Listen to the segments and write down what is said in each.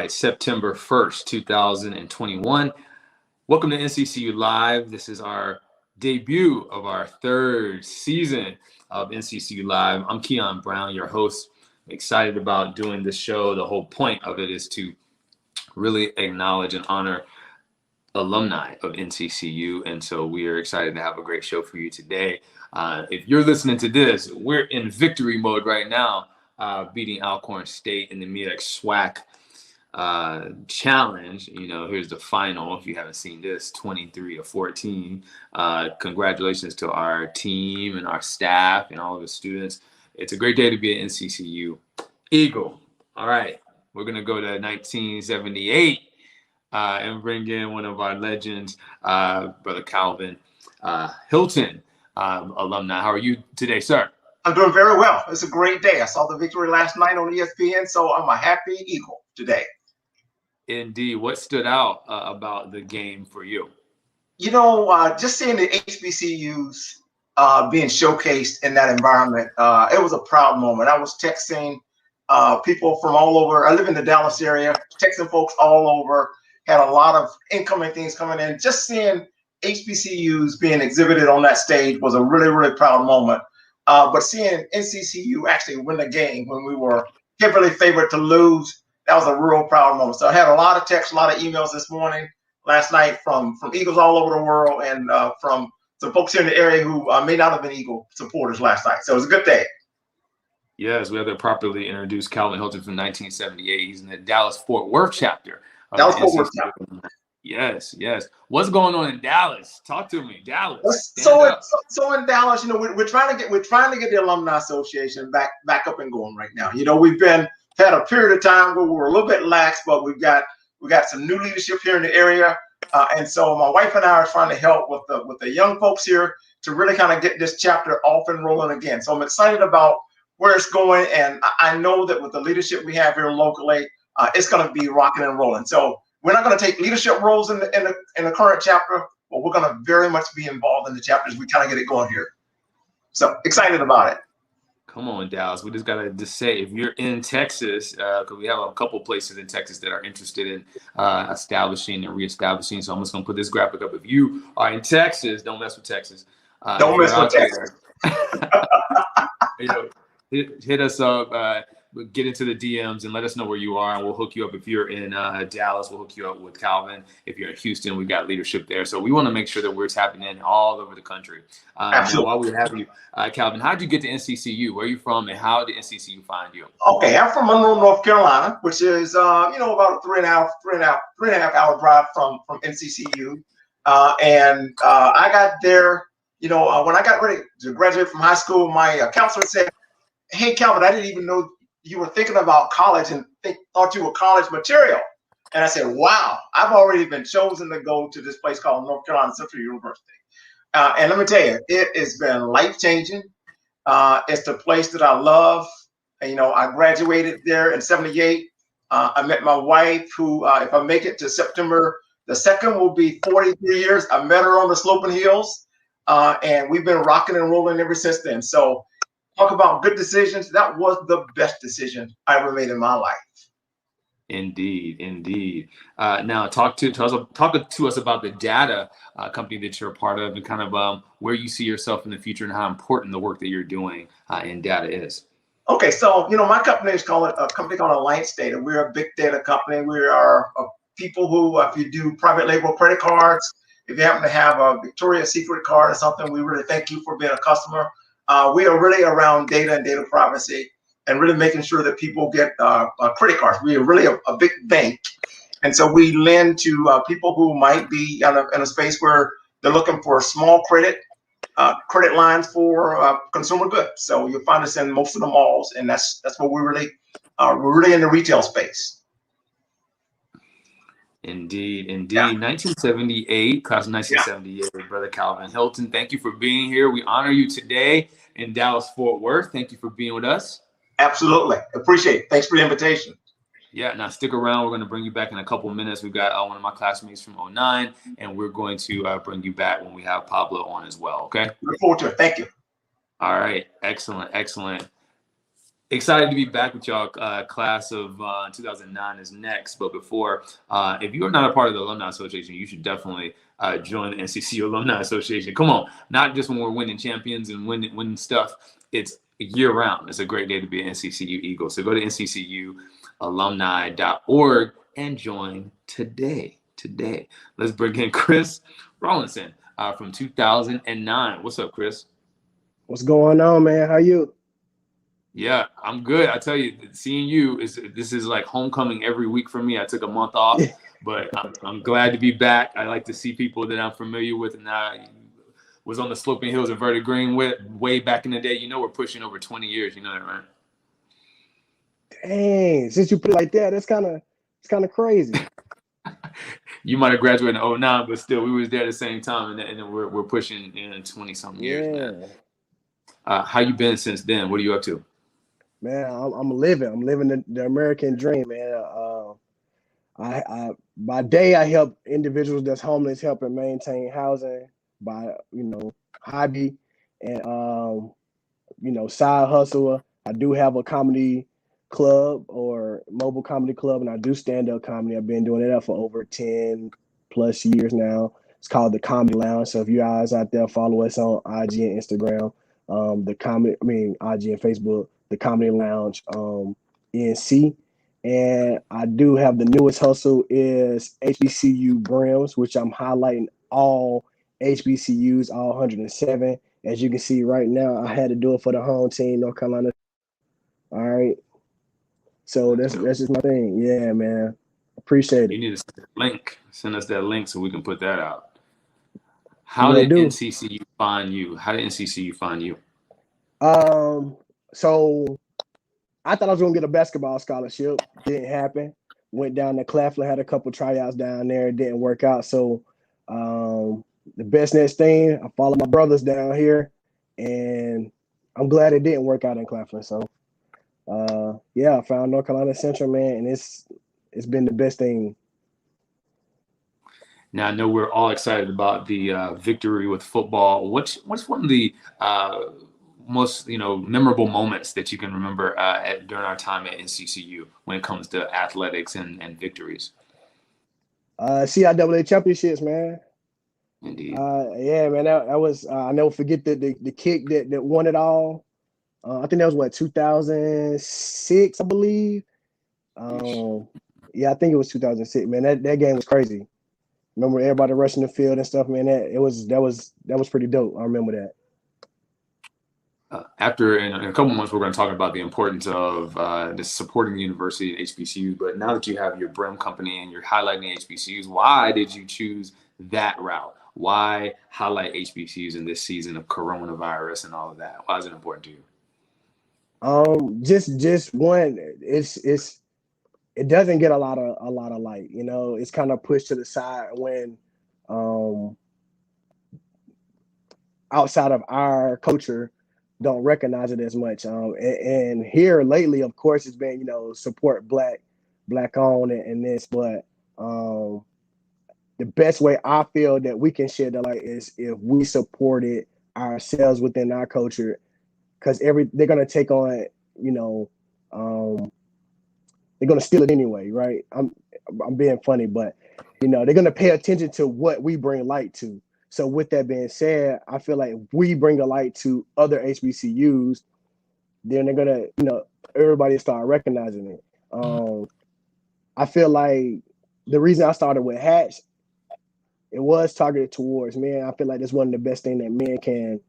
right, September 1st, 2021. Welcome to NCCU Live. This is our debut of our third season of NCCU Live. I'm Keon Brown, your host. I'm excited about doing this show. The whole point of it is to really acknowledge and honor alumni of NCCU. And so we are excited to have a great show for you today. If you're listening to this, we're in victory mode right now, beating Alcorn State in the MEAC SWAC challenge. You know, here's the final. If you haven't seen this, 23-14. Congratulations to our team and our staff and all of the students. It's a great day to be at NCCU. Eagle. All right, we're gonna go to 1978 and bring in one of our legends, Brother Calvin Hilton, alumni. How are you today, sir? I'm doing very well. It's a great day. I saw the victory last night on ESPN, so I'm a happy Eagle today. Indeed. What stood out about the game for you? You know, just seeing the HBCUs being showcased in that environment, it was a proud moment. I was texting people from all over. I live in the Dallas area, texting folks all over. Had a lot of incoming things coming in. Just seeing HBCUs being exhibited on that stage was a really, really proud moment. But seeing NCCU actually win the game when we were heavily favored to lose, that was a real proud moment. So I had a lot of texts, a lot of emails this morning, last night from Eagles all over the world and from some folks here in the area who may not have been Eagle supporters last night. So it was a good day. Yes, we have to properly introduce Calvin Hilton from 1978. He's in the Dallas-Fort Worth chapter. Dallas-Fort Worth chapter. Yes, yes. What's going on in Dallas? Talk to me, Dallas. So in Dallas, you know, we're trying to get the Alumni Association back up and going right now. You know, we've had a period of time where we were a little bit lax, but we got some new leadership here in the area, and so my wife and I are trying to help with the young folks here to really kind of get this chapter off and rolling again. So I'm excited about where it's going, and I know that with the leadership we have here locally, it's going to be rocking and rolling. So we're not going to take leadership roles in the current chapter, but we're going to very much be involved in the chapters. We kind of get it going here. So excited about it. Come on, Dallas. We just got to just say, if you're in Texas, because we have a couple places in Texas that are interested in establishing and reestablishing. So I'm just going to put this graphic up. If you are in Texas, don't mess with Texas. Don't mess with Texas. You know, hit us up. Get into the DMs and let us know where you are, and we'll hook you up. If you're in Dallas, we'll hook you up with Calvin. If you're in Houston, we got leadership there. So we want to make sure that we're tapping in all over the country. Absolutely. While we have you, Calvin, how did you get to NCCU? Where are you from, and how did NCCU find you? Okay, I'm from Monroe, North Carolina, which is about a three and a half hour drive from NCCU. And I got there, when I got ready to graduate from high school, my counselor said, "Hey, Calvin, I didn't even know you were thinking about college and thought you were college material." And I said, "Wow, I've already been chosen to go to this place called North Carolina Central University." And let me tell you, it has been life-changing. It's the place that I love. And, I graduated there in 78. I met my wife who, if I make it to September the 2nd, will be 43 years. I met her on the Sloping Hills. And we've been rocking and rolling ever since then. So talk about good decisions. That was the best decision I ever made in my life. Indeed, indeed. Now, talk to us about the data company that you're a part of, and kind of where you see yourself in the future, and how important the work that you're doing in data is. Okay, so my company is called a company called Alliance Data. We're a big data company. We are people who, if you do private label credit cards, if you happen to have a Victoria's Secret card or something, we really thank you for being a customer. We are really around data and data privacy, and really making sure that people get credit cards. We are really a big bank, and so we lend to people who might be in a space where they're looking for small credit lines for consumer goods. So you'll find us in most of the malls, and that's what we're really in the retail space. Indeed. Yeah. 1978, class of 1978, yeah. Brother Calvin Hilton, thank you for being here. We honor you today in Dallas-Fort Worth. Thank you for being with us. Absolutely. Appreciate it. Thanks for the invitation. Yeah, now stick around. We're going to bring you back in a couple of minutes. We've got one of my classmates from 09, and we're going to bring you back when we have Pablo on as well, okay? Look forward to it. Thank you. All right. Excellent. Excited to be back with y'all. Class of 2009 is next. But before, if you are not a part of the Alumni Association, you should definitely join the NCCU Alumni Association. Come on, not just when we're winning champions and winning stuff. It's year round. It's a great day to be an NCCU Eagle. So go to nccualumni.org and join today. Let's bring in Chris Rawlinson from 2009. What's up, Chris? What's going on, man? How you? Yeah, I'm good. I tell you, seeing you this is like homecoming every week for me. I took a month off, but I'm glad to be back. I like to see people that I'm familiar with, and I was on the sloping hills of Verta Green way back in the day. You know, we're pushing over 20 years. You know that, right? Dang, since you put it like that, it's kind of crazy. You might have graduated in 09, but still, we was there at the same time, and then we're pushing in 20 something years, man. How you been since then? What are you up to? Man, I'm living the American dream, man. I by day I help individuals that's homeless, helping maintain housing. By hobby and side hustle, I do have a comedy club or mobile comedy club, and I do stand-up comedy. I've been doing it for over 10 plus years now. It's called the Comedy Lounge. So if you guys out there, follow us on IG and Instagram. IG and Facebook, the Comedy Lounge, NC. And I do have the newest hustle is HBCU Brims, which I'm highlighting all HBCUs, all 107. As you can see right now, I had to do it for the home team, North Carolina. All right. So that's just my thing. Yeah, man. Appreciate it. You need to send us that link so we can put that out. How did NCCU find you? So I thought I was gonna get a basketball scholarship. Didn't happen. Went down to Claflin, had a couple tryouts down there. It didn't work out. So the best next thing, I followed my brothers down here, and I'm glad it didn't work out in Claflin. So I found North Carolina Central, man, and it's been the best thing. Now, I know we're all excited about the victory with football. What's one of the most memorable moments that you can remember during our time at NCCU when it comes to athletics and victories? CIAA championships, man. Indeed. Yeah, man. That was I never forget the kick that won it all. I think that was 2006, I believe. Yeah, I think it was 2006. Man, that game was crazy. Remember everybody rushing the field and stuff, man. That was pretty dope. I remember that. After in a couple months, we're going to talk about the importance of supporting the university and HBCU. But now that you have your Brim company and you're highlighting HBCUs, why did you choose that route? Why highlight HBCUs in this season of coronavirus and all of that? Why is it important to you? Just one, it doesn't get a lot of light. It's kind of pushed to the side when outside of our culture don't recognize it as much. And here lately, of course, it's been support black owned and this, but the best way I feel that we can shed the light is if we support it ourselves within our culture, because they're gonna take on they're gonna steal it anyway, right? I'm being funny, but they're gonna pay attention to what we bring light to. So with that being said, I feel like if we bring a light to other HBCUs, then they're gonna everybody start recognizing it. I feel like the reason I started with hats, it was targeted towards men. I feel like that's one of the best things that men can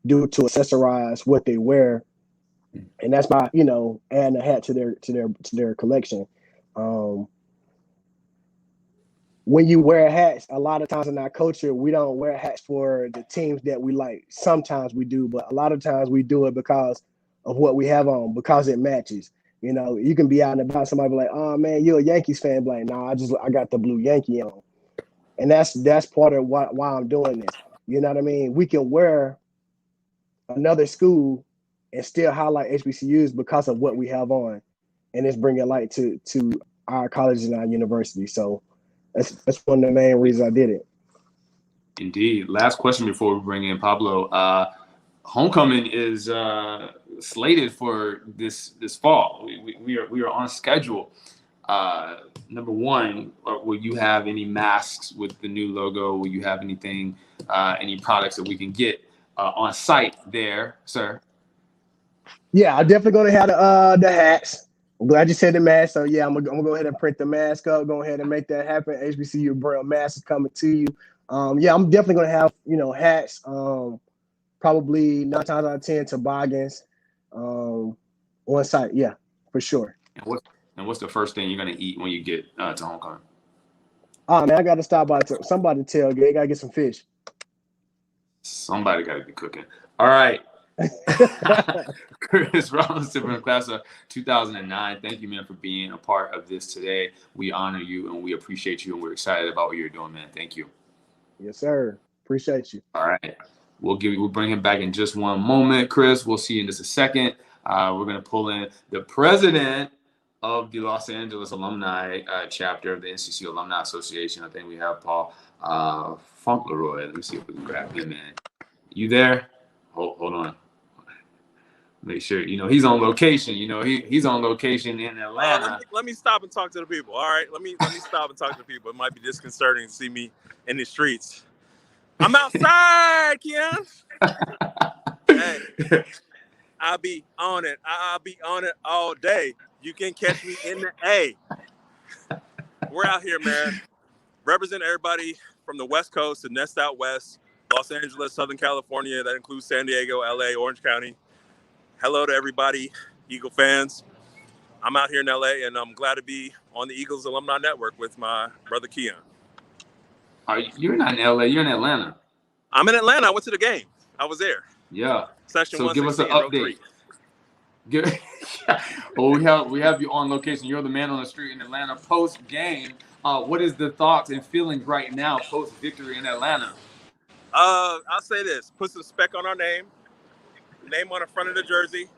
do to accessorize what they wear, and that's by adding a hat to their collection. When you wear hats, a lot of times in our culture, we don't wear hats for the teams that we like. Sometimes we do, but a lot of times we do it because of what we have on, because it matches. You can be out and about, somebody be like, "Oh man, you're a Yankees fan." Like, "No, I got the blue Yankee on," and that's part of why I'm doing this. You know what I mean? We can wear another school and still highlight HBCUs because of what we have on, and it's bringing light to our colleges and our universities. So that's one of the main reasons I did it. Indeed. Last question before we bring in Pablo. Homecoming is slated for this fall. We are on schedule. Number one, will you have any masks with the new logo? Will you have anything, any products that we can get on site there, sir? Yeah, I'm definitely gonna have the hats. I'm glad you said the mask. So yeah, I'm gonna go ahead and print the mask up. Go ahead and make that happen. HBCU Braille mask is coming to you. Yeah, I'm definitely gonna have hats. Probably 9 times out of 10 toboggans on site. Yeah, for sure. And what's the first thing you're gonna eat when you get to homecoming? Oh man, I gotta stop by to somebody tailgate. Gotta get some fish. Somebody got to be cooking. All right. Chris Robinson from the class of 2009. Thank you, man, for being a part of this today. We honor you and we appreciate you and we're excited about what you're doing, man. Thank you. Yes, sir. Appreciate you. All right. We'll bring him back in just one moment, Chris. We'll see you in just a second. We're going to pull in the president of the Los Angeles alumni chapter of the NCCU Alumni Association. I think we have Paul Fauntleroy. Let me see if we can grab him in. You there? Hold on. Make sure, he's on location. He's on location in Atlanta. Let me stop and talk to the people. All right. Let me stop and talk to the people. It might be disconcerting to see me in the streets. I'm outside, Keon. Hey, I'll be on it. I'll be on it all day. You can catch me in the A. We're out here, man. Represent everybody from the West Coast to Nest Out West, Los Angeles, Southern California. That includes San Diego, LA, Orange County. Hello to everybody, Eagle fans. I'm out here in LA, and I'm glad to be on the Eagles Alumni Network with my brother Keon. You're not in LA. You're in Atlanta. I'm in Atlanta. I went to the game. I was there. Yeah. Session so give us an update. Well, we have you on location. You're the man on the street in Atlanta post game. What is the thoughts and feelings right now post victory in Atlanta? I'll say this: put some spec on our name on the front of the jersey.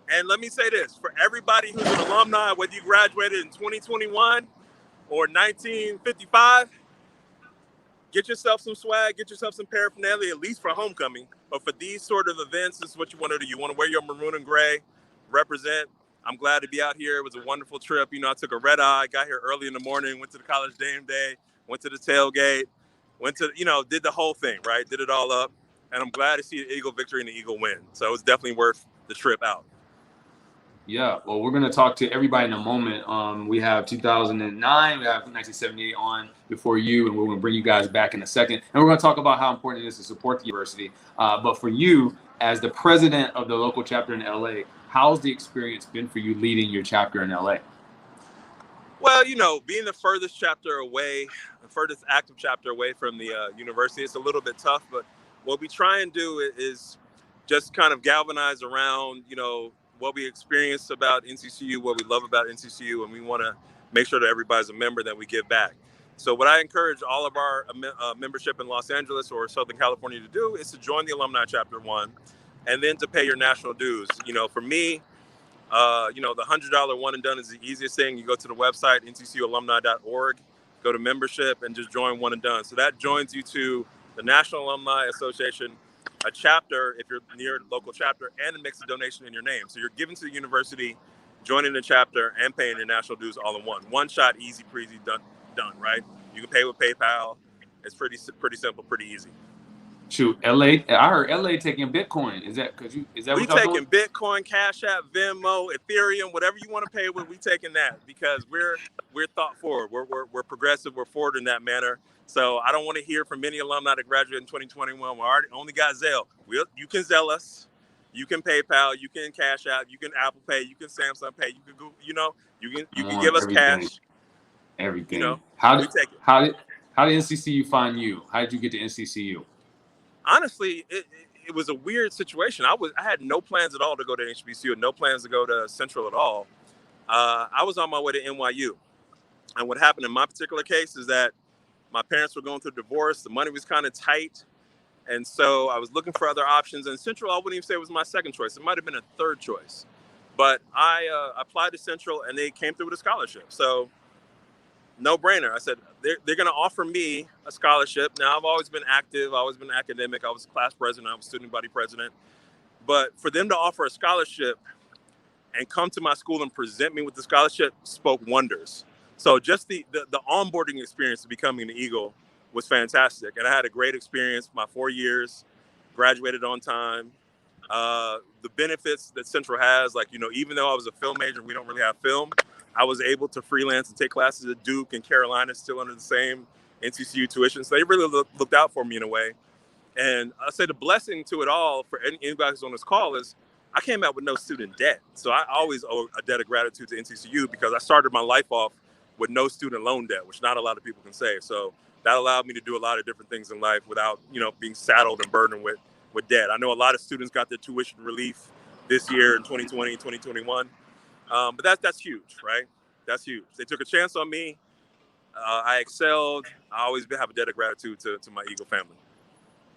And let me say this, for everybody who's an alumni, whether you graduated in 2021 or 1955, get yourself some swag, get yourself some paraphernalia, at least for homecoming. But for these sort of events, this is what you want to do. You want to wear your maroon and gray, represent. I'm glad to be out here. It was a wonderful trip. I took a red eye, got here early in the morning, went to the college game day, went to the tailgate, did the whole thing, right? Did it all up. And I'm glad to see the Eagle victory and the Eagle win. So it was definitely worth the trip out. Yeah, well, we're going to talk to everybody in a moment. We have 2009, we have 1978 on before you, and we're going to bring you guys back in a second. And we're going to talk about how important it is to support the university. But for you, as the president of the local chapter in LA, how's the experience been for you leading your chapter in LA? Well, being the furthest active chapter away from the university, it's a little bit tough. But what we try and do is just kind of galvanize around, what we experience about NCCU, what we love about NCCU, and we want to make sure that everybody's a member that we give back. So what I encourage all of our membership in Los Angeles or Southern California to do is to join the Alumni Chapter 1 and then to pay your national dues. For me, the $100 one and done is the easiest thing. You go to the website, nccualumni.org, go to membership and just join one and done. So that joins you to the National Alumni Association, a chapter if you're near a local chapter, and it makes a donation in your name. So you're giving to the university, joining the chapter, and paying your national dues all in one shot, easy breezy, done, right? You can pay with PayPal. It's pretty simple, pretty easy. Shoot, LA. I heard LA taking Bitcoin. Is that we taking Bitcoin, Cash App, Venmo, Ethereum, whatever you want to pay with? We taking that because we're thought forward. We're progressive. We're forward in that manner. So I don't want to hear from many alumni that graduated in 2021. We only got Zelle. You can Zelle us. You can PayPal. You can Cash App. You can Apple Pay. You can Samsung Pay. You can Google. You can give us cash. Everything. How did NCCU find you? How did you get to NCCU? Honestly, it was a weird situation. I had no plans at all to go to HBCU, no plans to go to Central at all. I was on my way to NYU. And what happened in my particular case is that my parents were going through a divorce. The money was kind of tight. And so I was looking for other options. And Central, I wouldn't even say it was my second choice. It might have been a third choice. But I applied to Central, and they came through with a scholarship. So no brainer. I said, they're going to offer me a scholarship. Now, I've always been active. I've always been academic. I was class president. I was student body president. But for them to offer a scholarship and come to my school and present me with the scholarship spoke wonders. So just the onboarding experience of becoming an Eagle was fantastic. And I had a great experience, my 4 years, graduated on time. The benefits that Central has, like, even though I was a film major, we don't really have film, I was able to freelance and take classes at Duke and Carolina still under the same NCCU tuition. So they really looked out for me in a way. And I say the blessing to it all for anybody who's on this call is I came out with no student debt. So I always owe a debt of gratitude to NCCU because I started my life off with no student loan debt, which not a lot of people can say. So that allowed me to do a lot of different things in life without, being saddled and burdened with debt. I know a lot of students got their tuition relief this year in 2020, 2021. But that's huge, right? That's huge. They took a chance on me. I excelled. I always have a debt of gratitude to my Eagle family.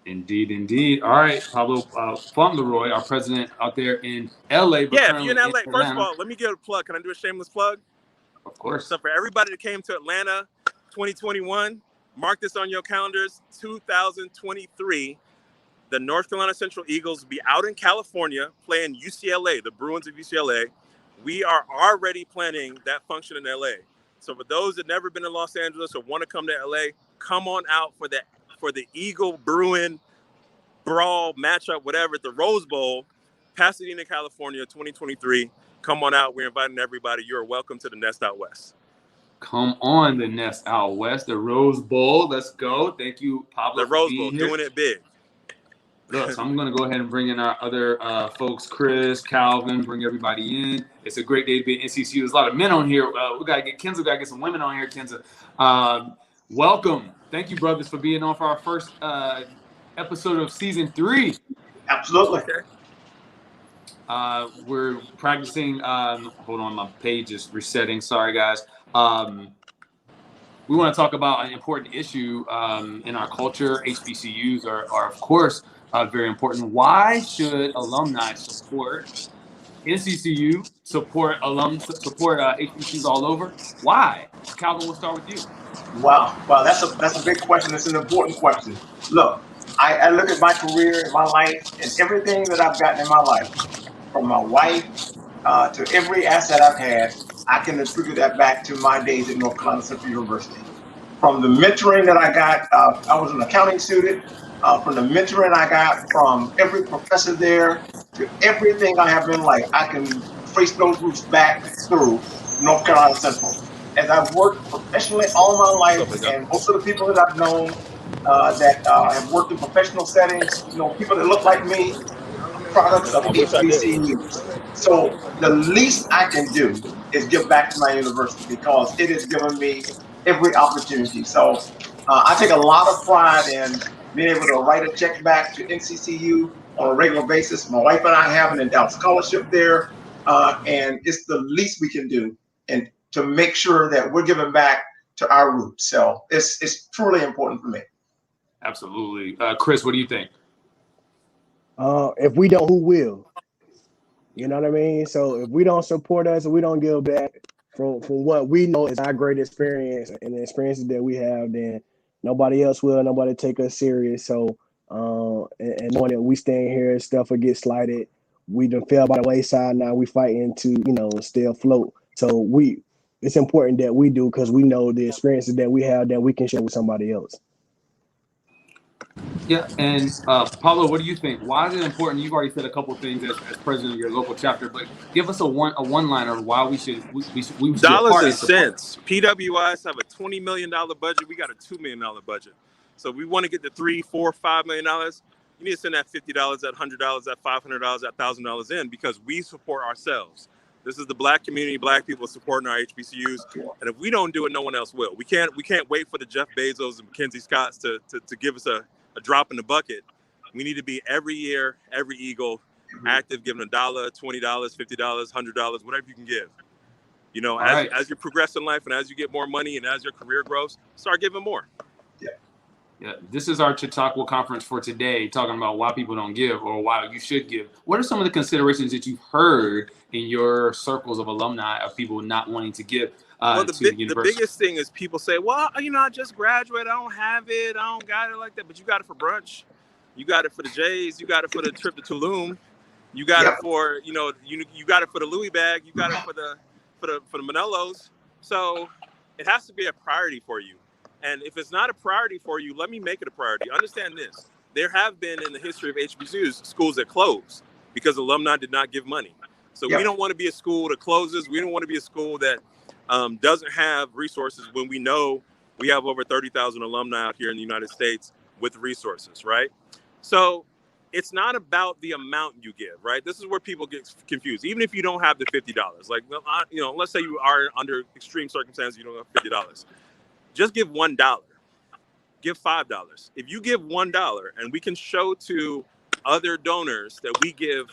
Indeed, indeed. All right, Pablo Fauntleroy, our president out there in LA, but Yeah, if currently you're in LA, in first of Atlanta. all, let me give a plug. Can I do a shameless plug? Of course. So for everybody that came to Atlanta 2021, mark this on your calendars, 2023, the North Carolina Central Eagles will be out in California playing UCLA, the Bruins of UCLA. We are already planning that function in LA. So for those that never been to Los Angeles or want to come to LA, come on out for the Eagle Bruin brawl matchup, whatever, at the Rose Bowl, Pasadena, California, 2023. Come on out. We're inviting everybody. You're welcome to the Nest Out West. Come on, the Nest Out West, the Rose Bowl. Let's go. Thank you, Pablo, The Rose for Bowl, being here. doing it big. Look, so I'm going to go ahead and bring in our other folks, Chris, Calvin, bring everybody in. It's a great day to be at NCCU. There's a lot of men on here. We got to get Kenza, got to get some women on here, Kenza. Welcome. Thank you, brothers, for being on for our first episode of season 3. Absolutely. We're practicing. Hold on, my page is resetting. Sorry, guys. We want to talk about an important issue in our culture. HBCUs are of course, very important. Why should alumni support NCCU, support HBCUs all over? Why? Calvin, we'll start with you. Wow, that's a big question. It's an important question. Look, I look at my career and my life and everything that I've gotten in my life, from my wife to every asset I've had. I can attribute that back to my days at North Carolina Central University. From the mentoring that I got, I was an accounting student. From the mentoring I got from every professor there to everything I have in life, I can trace those roots back through North Carolina Central. As I've worked professionally all my life, and most of the people that I've known that have worked in professional settings, people that look like me, products of HBCUs. So the least I can do is give back to my university because it has given me every opportunity. So I take a lot of pride in being able to write a check back to NCCU on a regular basis. My wife and I have an endowed scholarship there, and it's the least we can do, and to make sure that we're giving back to our roots. So it's truly important for me. Absolutely. Chris, what do you think? If we don't, who will? You know what I mean? So if we don't support us and we don't give back from what we know is our great experience and the experiences that we have, then nobody else will. Nobody take us serious. So and knowing that we stand here and stuff will get slighted, we done fell by the wayside. Now we fighting to stay afloat. So it's important that we do because we know the experiences that we have that we can share with somebody else. Yeah, and Pablo, what do you think? Why is it important? You've already said a couple of things as president of your local chapter, but give us a one-liner of why we should dollars and cents. PWIs have a $20 million budget. We got a $2 million budget. So we want to get to $3, $4, $5 million. You need to send that $50, that $100, that $500, that $1,000 in because we support ourselves. This is the Black community, Black people supporting our HBCUs, and if we don't do it, no one else will. We can't wait for the Jeff Bezos and Mackenzie Scotts to give us a drop in the bucket. We need to be every year, every Eagle active, giving $1, $20, $50, $100, whatever you can give. As you progress in life and as you get more money and as your career grows, start giving more. Yeah, this is our Chautauqua conference for today, talking about why people don't give or why you should give. What are some of the considerations that you've heard in your circles of alumni of people not wanting to give to the university? The biggest thing is people say, well, I just graduated. I don't have it. I don't got it like that. But you got it for brunch. You got it for the Jays. You got it for the trip to Tulum. You got it for, you got it for the Louis bag. You got it for the Manelos. So it has to be a priority for you. And if it's not a priority for you, let me make it a priority. Understand this. There have been in the history of HBCUs schools that closed because alumni did not give money. So we don't want to be a school that closes. We don't want to be a school that doesn't have resources when we know we have over 30,000 alumni out here in the United States with resources, right? So it's not about the amount you give, right? This is where people get confused. Even if you don't have the $50, like, let's say you are under extreme circumstances, you don't have $50. Just give $1. Give $5. If you give $1 and we can show to other donors that we give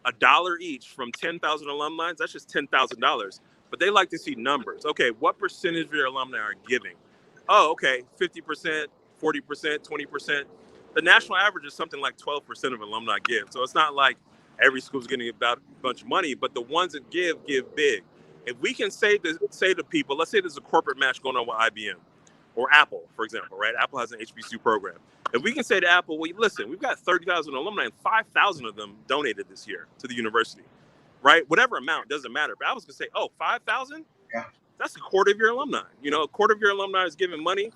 $1 each from 10,000 alumni, that's just $10,000. But they like to see numbers. Okay, what percentage of your alumni are giving? Oh, okay, 50%, 40%, 20%. The national average is something like 12% of alumni give. So it's not like every school's getting about a bunch of money, but the ones that give big. If we can say to people, let's say there's a corporate match going on with IBM or Apple, for example, right? Apple has an HBCU program. If we can say to Apple, well, listen, we've got 30,000 alumni and 5,000 of them donated this year to the university, right? Whatever amount, doesn't matter. But I was gonna say, 5,000? Yeah. That's a quarter of your alumni. A quarter of your alumni is giving money.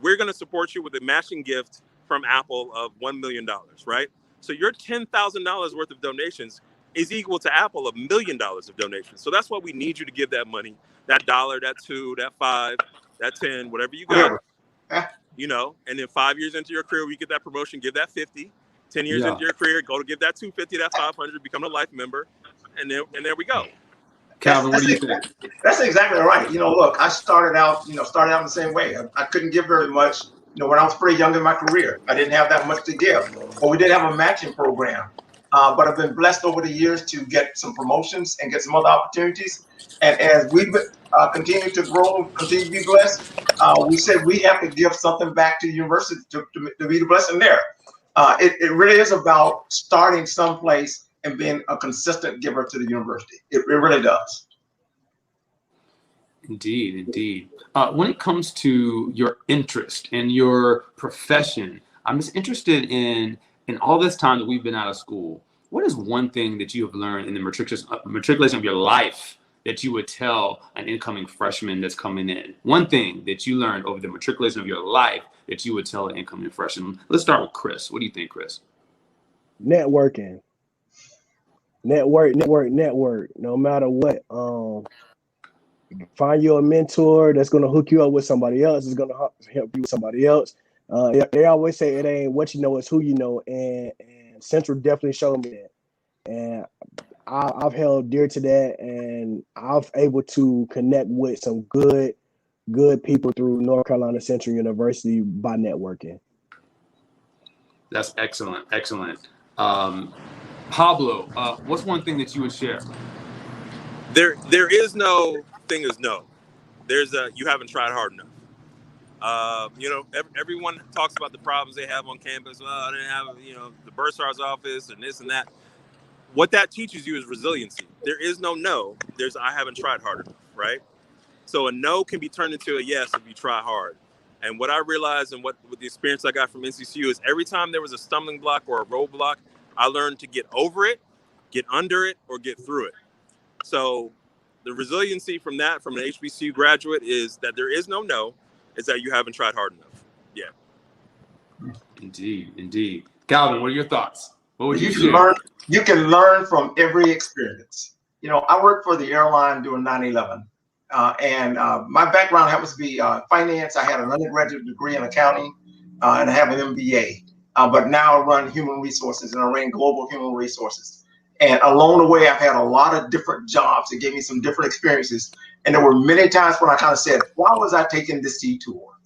We're gonna support you with a matching gift from Apple of $1 million, right? So your $10,000 worth of donations is equal to Apple $1 million of donations. So that's why we need you to give that money, that $1, that $2, that $5, that 10, whatever you got, and then 5 years into your career, we get that promotion, give that 50, 10 years into your career, go to give that 250, that 500, become a life member. And there we go. Calvin, what do you think? That's exactly right. Look, I started out in the same way. I couldn't give very much. When I was pretty young in my career, I didn't have that much to give. But we did have a matching program. But I've been blessed over the years to get some promotions and get some other opportunities. And as we continue to grow, continue to be blessed, we said we have to give something back to the university to be the blessing there. It really is about starting someplace and being a consistent giver to the university. It really does. Indeed. When it comes to your interest and your profession, I'm just interested in all this time that we've been out of school. What is one thing that you have learned in the matriculation of your life that you would tell an incoming freshman that's coming in? One thing that you learned over the matriculation of your life that you would tell an incoming freshman. Let's start with Chris. What do you think, Chris? Networking. Network. No matter what. Find you a mentor that's going to hook you up with somebody else. Is going to help you with somebody else. They always say it ain't what you know, it's who you know. And Central definitely showed me that. And I've held dear to that. And I've able to connect with some good people through North Carolina Central University by networking. That's excellent. Pablo, what's one thing that you would share? There is no thing is no. There's you haven't tried hard enough. Everyone talks about the problems they have on campus. Well, I didn't have, the bursar's office and this and that. What that teaches you is resiliency. There is no. There's I haven't tried hard enough, right? So a no can be turned into a yes if you try hard. And what I realized and with the experience I got from NCCU is every time there was a stumbling block or a roadblock, I learned to get over it, get under it, or get through it. So the resiliency from an HBCU graduate is that there is no, is that you haven't tried hard enough. Yeah. Indeed. Calvin, what are your thoughts? What would you share? You can learn from every experience. I worked for the airline during 9/11. And my background happens to be finance. I had an undergraduate degree in accounting and I have an MBA. But now I run human resources and I ran global human resources. And along the way, I've had a lot of different jobs that gave me some different experiences. And there were many times when I kind of said, why was I taking this detour?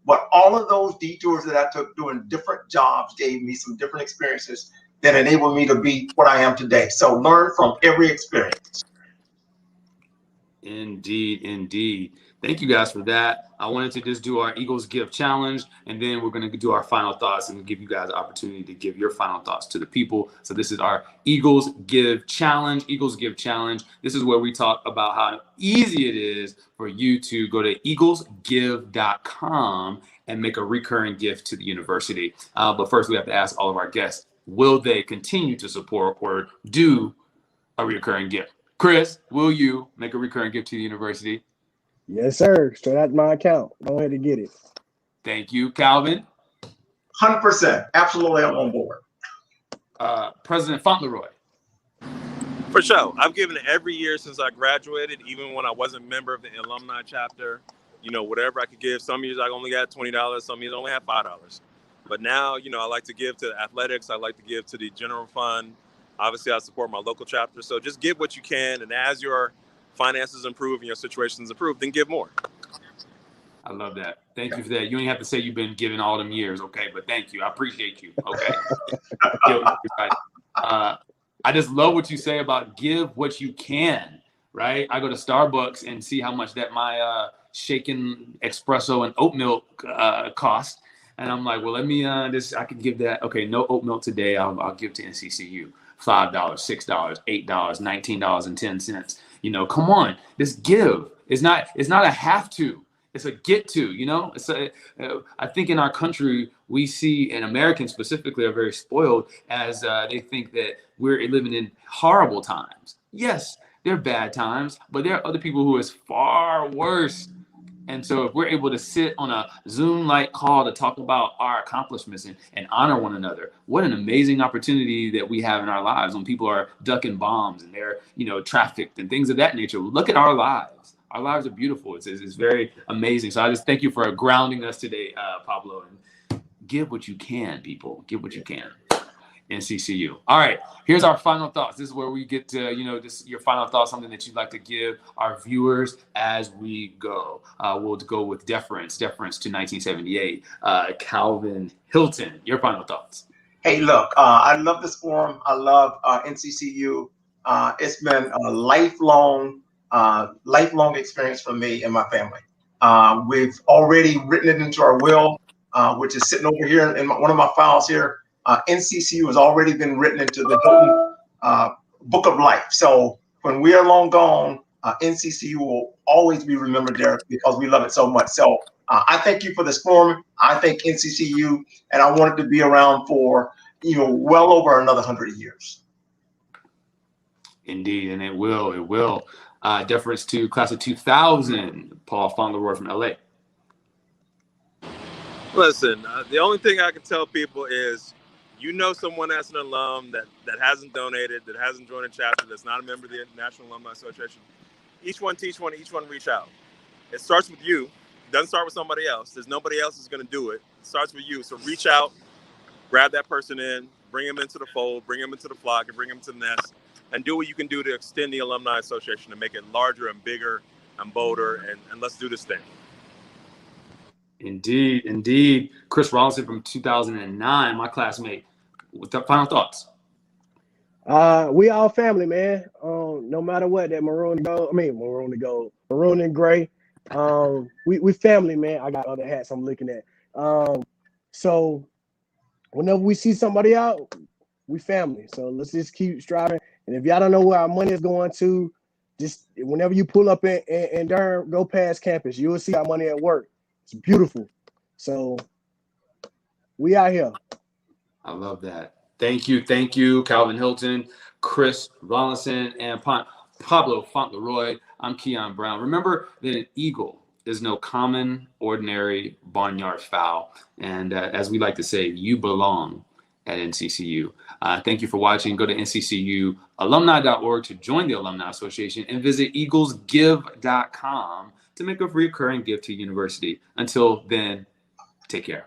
But all of those detours that I took doing different jobs gave me some different experiences that enabled me to be what I am today. So learn from every experience. Indeed. Thank you guys for that. I wanted to just do our Eagles Give Challenge, and then we're going to do our final thoughts and give you guys the opportunity to give your final thoughts to the people. So this is our Eagles Give Challenge. This is where we talk about how easy it is for you to go to eaglesgive.com and make a recurring gift to the university. But first, we have to ask all of our guests will they continue to support or do a recurring gift? Chris, will you make a recurring gift to the university? Yes, sir. Straight out my account. Go ahead and get it. Thank you. Calvin? 100%. Absolutely, I'm on board. President Fauntleroy? For sure. I've given it every year since I graduated, even when I wasn't a member of the alumni chapter. You know, whatever I could give. Some years I only got $20. Some years I only had $5. But now, you know, I like to give to athletics. I like to give to the general fund. Obviously, I support my local chapter. So just give what you can. And as your finances improve and your situations improve, then give more. I love that. Thank you for that. You don't have to say you've been giving all them years, okay? But thank you. I appreciate you, okay? I just love what you say about give what you can, right? I go to Starbucks and see how much that my shaken espresso and oat milk cost. And I'm like, well, let me I could give that. Okay, no oat milk today. I'll give to NCCU $5, $6, $8, $19.10. You know, come on, just give. It's not a have to. It's a get to. You know, I think in our country we see, and Americans specifically are very spoiled as they think that we're living in horrible times. Yes, they're bad times, but there are other people who is far worse. And so if we're able to sit on a Zoom-like call to talk about our accomplishments and honor one another, what an amazing opportunity that we have in our lives when people are ducking bombs and they're, you know, trafficked and things of that nature. Look at our lives. Our lives are beautiful. It's very amazing. So I just thank you for grounding us today, Pablo. And give what you can, people. Give what you can. NCCU. All right, here's our final thoughts. This is where we get to, you know, just your final thoughts, something that you'd like to give our viewers as we go. We'll go with deference to 1978. Calvin Hilton, your final thoughts. Hey, look, I love this forum. I love NCCU. It's been a lifelong experience for me and my family. We've already written it into our will, which is sitting over here in one of my files here. NCCU has already been written into the Hilton Book of Life. So when we are long gone, NCCU will always be remembered there because we love it so much. So I thank you for this forum. I thank NCCU, and I want it to be around for, you know, well over another 100 years. Indeed, and it will. Deference to class of 2000, Paul Fauntleroy from LA. Listen, the only thing I can tell people is, you know, someone that's an alum that hasn't donated, that hasn't joined a chapter, that's not a member of the National Alumni Association. Each one teach one, each one reach out. It starts with you. It doesn't start with somebody else. There's nobody else who's going to do it. It starts with you. So reach out, grab that person in, bring them into the fold, bring them into the flock, and bring them to the nest, and do what you can do to extend the Alumni Association and make it larger and bigger and bolder, and let's do this thing. Indeed. Chris Rollinson from 2009, my classmate. With the final thoughts. We all family, man. No matter what, that maroon and gray. We family, man. I got other hats I'm looking at. So whenever we see somebody out, we family. So let's just keep striving. And if y'all don't know where our money is going to, just whenever you pull up in Durham, go past campus, you will see our money at work. It's beautiful. So we out here. I love that. Thank you, Calvin Hilton, Chris Rollinson, and Pablo Fauntleroy. I'm Keon Brown. Remember that an eagle is no common, ordinary barnyard fowl. And as we like to say, you belong at NCCU. Thank you for watching. Go to nccualumni.org to join the Alumni Association and visit eaglesgive.com to make a recurring gift to the university. Until then, take care.